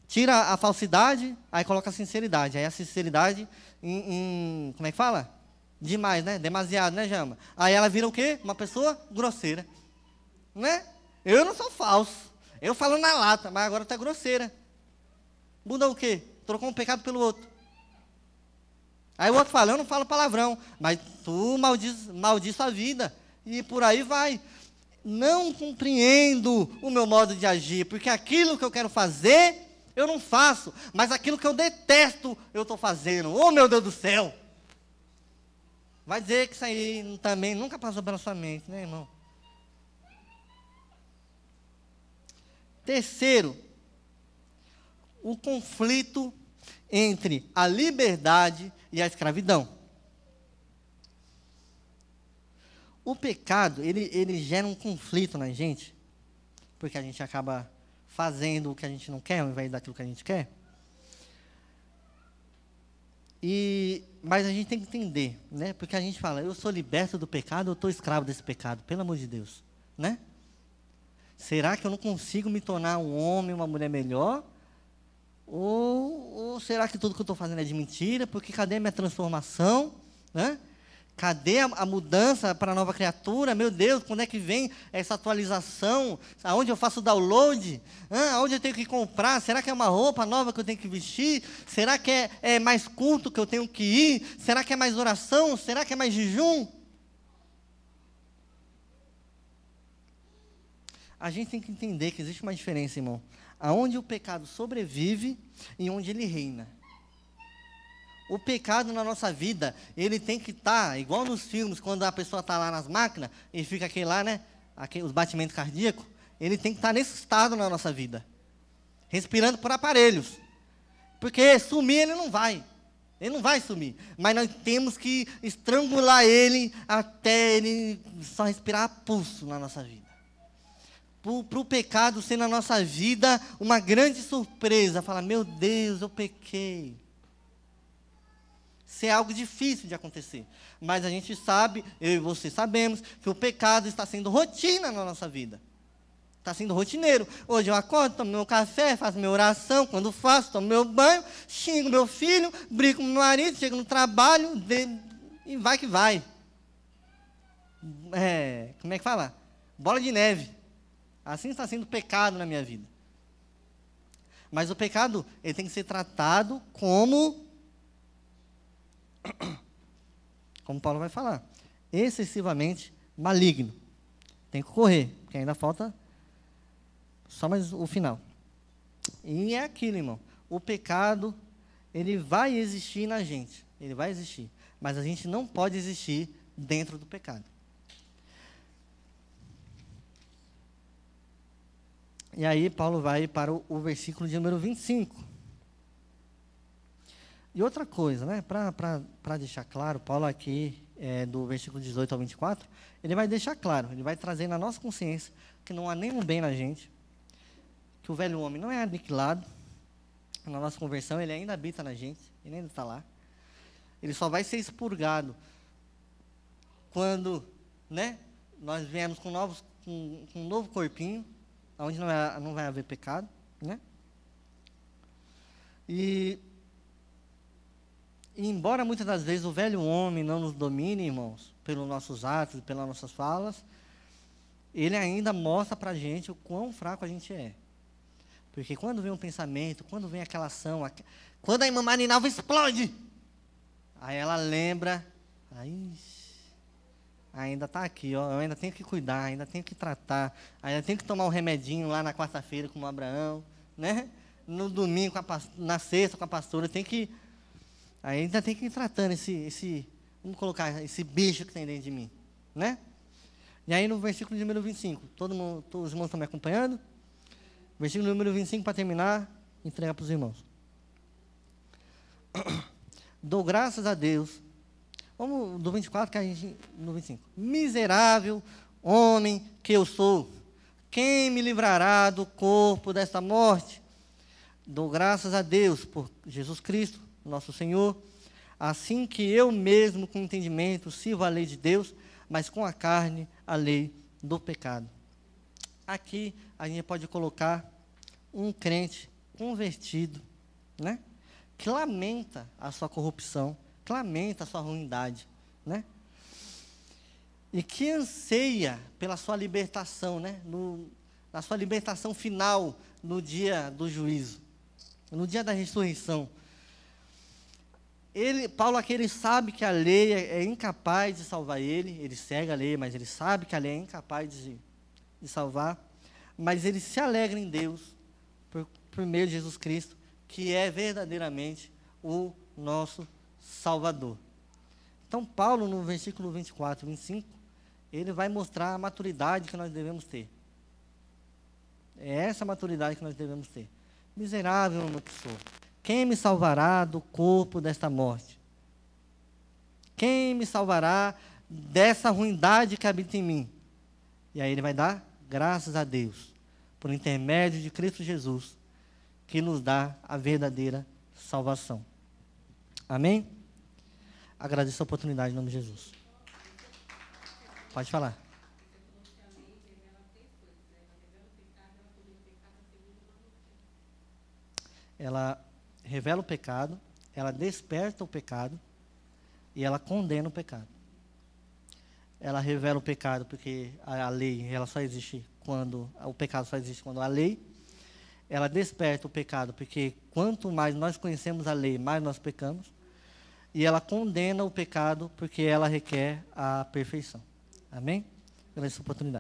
tira a falsidade, aí coloca a sinceridade. Aí a sinceridade como é que fala? Demais, né? Demasiado, né, Jama? Aí ela vira o quê? Uma pessoa grosseira. Né? Eu não sou falso. Eu falo na lata, mas agora está grosseira. Muda o quê? Trocou um pecado pelo outro. Aí o outro fala, eu não falo palavrão, mas tu maldiz sua vida. E por aí vai. Não compreendo o meu modo de agir, porque aquilo que eu quero fazer, eu não faço. Mas aquilo que eu detesto, eu estou fazendo. Oh, meu Deus do céu! Vai dizer que isso aí também nunca passou pela sua mente, né, irmão? Terceiro, o conflito entre a liberdade e a escravidão. O pecado, ele gera um conflito na gente, porque a gente acaba fazendo o que a gente não quer, ao invés daquilo que a gente quer. Mas a gente tem que entender, né? Porque a gente fala, eu sou liberto do pecado, eu estou escravo desse pecado, pelo amor de Deus, né? Será que eu não consigo me tornar um homem, uma mulher melhor? Ou será que tudo que eu estou fazendo é de mentira? Porque cadê a minha transformação? Né? Cadê a mudança para a nova criatura? Meu Deus, quando é que vem essa atualização? Aonde eu faço o download? Aonde eu tenho que comprar? Será que é uma roupa nova que eu tenho que vestir? Será que é mais culto que eu tenho que ir? Será que é mais oração? Será que é mais jejum? A gente tem que entender que existe uma diferença, irmão. Aonde o pecado sobrevive e onde ele reina. O pecado na nossa vida, ele tem que estar, igual nos filmes, quando a pessoa está lá nas máquinas, e fica aquele lá, né? Os batimentos cardíacos. Ele tem que estar nesse estado na nossa vida. Respirando por aparelhos. Porque sumir ele não vai. Ele não vai sumir. Mas nós temos que estrangular ele até ele só respirar a pulso na nossa vida. Para o pecado ser na nossa vida uma grande surpresa. Falar, meu Deus, eu pequei. Isso é algo difícil de acontecer. Mas a gente sabe, eu e você sabemos, que o pecado está sendo rotina na nossa vida. Está sendo rotineiro. Hoje eu acordo, tomo meu café, faço minha oração. Quando faço, tomo meu banho, xingo meu filho, brigo com meu marido, chego no trabalho e vai que vai. Como é que fala? Bola de neve. Assim está sendo pecado na minha vida. Mas o pecado, ele tem que ser tratado como Paulo vai falar, excessivamente maligno. Tem que correr, porque ainda falta só mais o final. E é aquilo, irmão. O pecado, ele vai existir na gente. Ele vai existir. Mas a gente não pode existir dentro do pecado. E aí Paulo vai para o versículo de número 25. E outra coisa, né? Para deixar claro, Paulo aqui, do versículo 18 ao 24, ele vai deixar claro, ele vai trazer na nossa consciência que não há nenhum bem na gente, que o velho homem não é aniquilado, na nossa conversão ele ainda habita na gente, ele ainda está lá. Ele só vai ser expurgado quando, né, nós viemos com um novo corpinho, onde não vai haver pecado, né? E embora muitas das vezes o velho homem não nos domine, irmãos, pelos nossos atos, pelas nossas falas, ele ainda mostra para a gente o quão fraco a gente é. Porque quando vem um pensamento, quando vem aquela ação, quando a irmã Marinalva explode, aí ela lembra, ainda está aqui, ó, eu ainda tenho que cuidar, ainda tenho que tratar, ainda tenho que tomar um remedinho lá na quarta-feira com o Abraão, né? No domingo, na sexta com a pastora, ainda tem que ir tratando vamos colocar, esse bicho que tem dentro de mim, né? E aí no versículo de número 25, todos os irmãos estão me acompanhando? Versículo número 25, para terminar, entregar para os irmãos. Dou graças a Deus. Vamos do 24, que a gente, no 25. Miserável homem que eu sou, quem me livrará do corpo desta morte? Dou graças a Deus por Jesus Cristo, nosso Senhor, assim que eu mesmo com entendimento sirvo a lei de Deus, mas com a carne a lei do pecado. Aqui a gente pode colocar um crente convertido, né? Que lamenta a sua corrupção, que lamenta a sua ruindade, né? E que anseia pela sua libertação, né? Na sua libertação final, no dia do juízo, no dia da ressurreição. Paulo aqui, ele sabe que a lei é incapaz de salvar ele segue a lei, mas ele sabe que a lei é incapaz de salvar, mas ele se alegra em Deus, por meio de Jesus Cristo, que é verdadeiramente o nosso Salvador. Então, Paulo, no versículo 24 e 25, ele vai mostrar a maturidade que nós devemos ter. É essa maturidade que nós devemos ter. Miserável homem que sou, quem me salvará do corpo desta morte? Quem me salvará dessa ruindade que habita em mim? E aí ele vai dar graças a Deus, por intermédio de Cristo Jesus, que nos dá a verdadeira salvação. Amém? Agradeço a oportunidade em nome de Jesus. Pode falar. Ela revela o pecado, ela desperta o pecado e ela condena o pecado. Ela revela o pecado porque a lei, ela só existe quando o pecado só existe quando há lei. Ela desperta o pecado porque quanto mais nós conhecemos a lei, mais nós pecamos. E ela condena o pecado porque ela requer a perfeição. Amém? Agradeço a oportunidade.